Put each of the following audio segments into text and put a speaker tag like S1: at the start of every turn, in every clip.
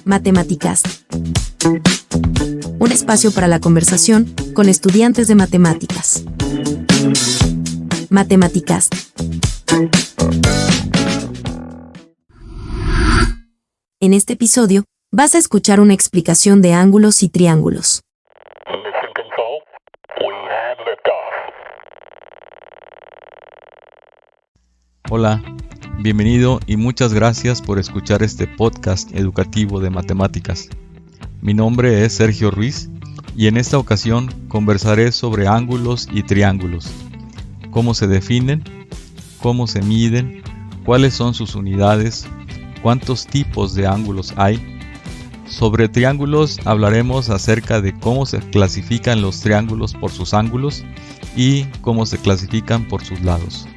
S1: Matemáticas. Un espacio para la conversación con estudiantes de matemáticas. Matemáticas. En este episodio, vas a escuchar una explicación de ángulos y triángulos.
S2: Hola, bienvenido y muchas gracias por escuchar este podcast educativo de matemáticas. Mi nombre es Sergio Ruiz y en esta ocasión conversaré sobre ángulos y triángulos, cómo se definen, cómo se miden, cuáles son sus unidades, cuántos tipos de ángulos hay. Sobre triángulos hablaremos acerca de cómo se clasifican los triángulos por sus ángulos y cómo se clasifican por sus lados.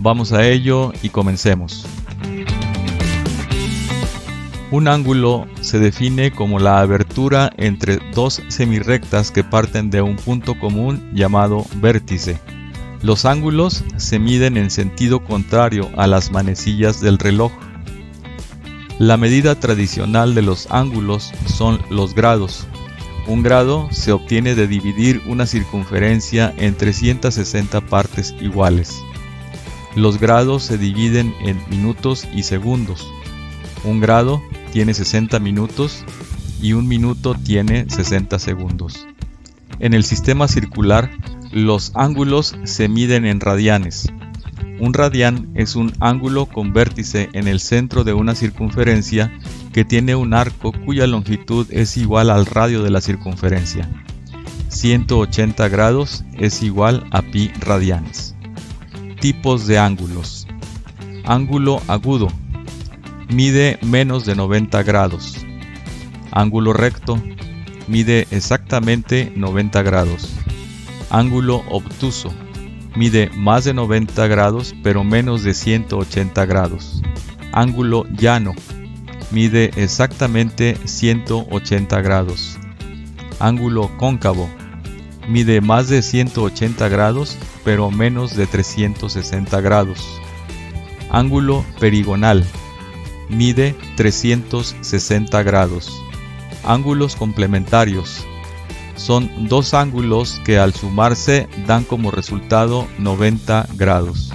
S2: Vamos a ello y comencemos. Un ángulo se define como la abertura entre dos semirrectas que parten de un punto común llamado vértice. Los ángulos se miden en sentido contrario a las manecillas del reloj. La medida tradicional de los ángulos son los grados. Un grado se obtiene de dividir una circunferencia en 360 partes iguales. Los grados se dividen en minutos y segundos. Un grado tiene 60 minutos y un minuto tiene 60 segundos. En el sistema circular, los ángulos se miden en radianes. Un radián es un ángulo con vértice en el centro de una circunferencia que tiene un arco cuya longitud es igual al radio de la circunferencia. 180 grados es igual a pi radianes. Tipos de ángulos. Ángulo agudo. Mide menos de 90 grados. Ángulo recto. Mide exactamente 90 grados. Ángulo obtuso. Mide más de 90 grados pero menos de 180 grados. Ángulo llano. Mide exactamente 180 grados. Ángulo cóncavo. Mide más de 180 grados pero menos de 360 grados. Ángulo perigonal. Mide 360 grados. Ángulos complementarios. Son dos ángulos que al sumarse dan como resultado 90 grados.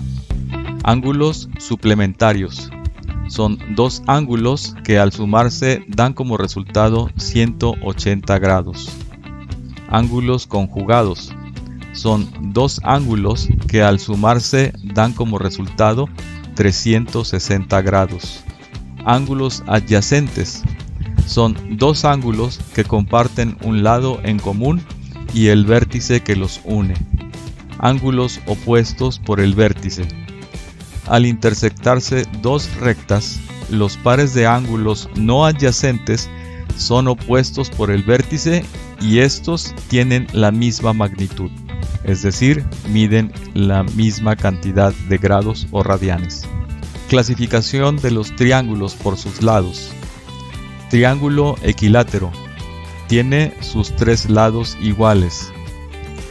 S2: Ángulos suplementarios. Son dos ángulos que al sumarse dan como resultado 180 grados. Ángulos conjugados. Son dos ángulos que al sumarse dan como resultado 360 grados. Ángulos adyacentes. Son dos ángulos que comparten un lado en común y el vértice que los une. Ángulos opuestos por el vértice. Al intersectarse dos rectas, los pares de ángulos no adyacentes son opuestos por el vértice y estos tienen la misma magnitud, es decir, miden la misma cantidad de grados o radianes. Clasificación de los triángulos por sus lados. Triángulo equilátero. Tiene sus tres lados iguales.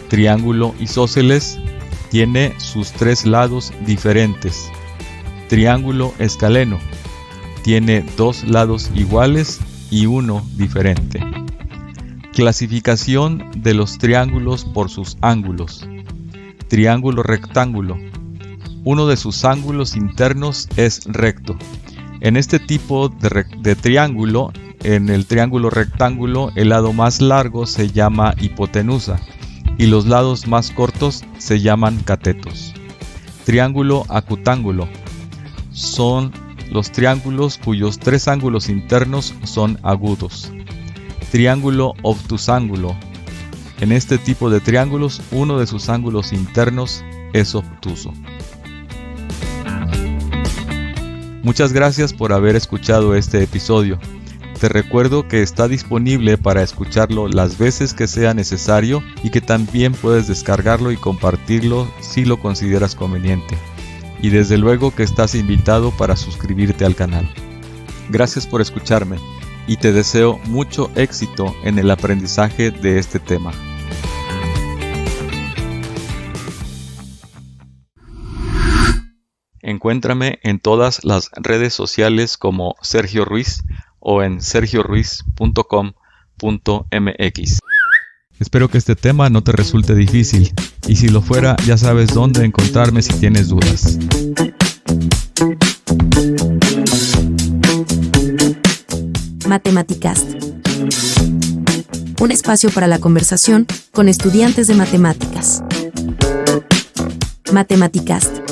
S2: Triángulo isósceles. Tiene sus tres lados diferentes. Triángulo escaleno. Tiene dos lados iguales y uno diferente. Clasificación de los triángulos por sus ángulos. Triángulo rectángulo. Uno de sus ángulos internos es recto. En este tipo de triángulo, en el triángulo rectángulo, el lado más largo se llama hipotenusa y los lados más cortos se llaman catetos. Triángulo acutángulo. Son los triángulos cuyos tres ángulos internos son agudos. Triángulo obtusángulo. En este tipo de triángulos, uno de sus ángulos internos es obtuso. Muchas gracias por haber escuchado este episodio. Te recuerdo que está disponible para escucharlo las veces que sea necesario y que también puedes descargarlo y compartirlo si lo consideras conveniente. Y desde luego que estás invitado para suscribirte al canal. Gracias por escucharme y te deseo mucho éxito en el aprendizaje de este tema. Encuéntrame en todas las redes sociales como Sergio Ruiz o en sergioruiz.com.mx. Espero que este tema no te resulte difícil, y si lo fuera, ya sabes dónde encontrarme si tienes dudas.
S1: Matematicast. Un espacio para la conversación con estudiantes de matemáticas. Matematicast.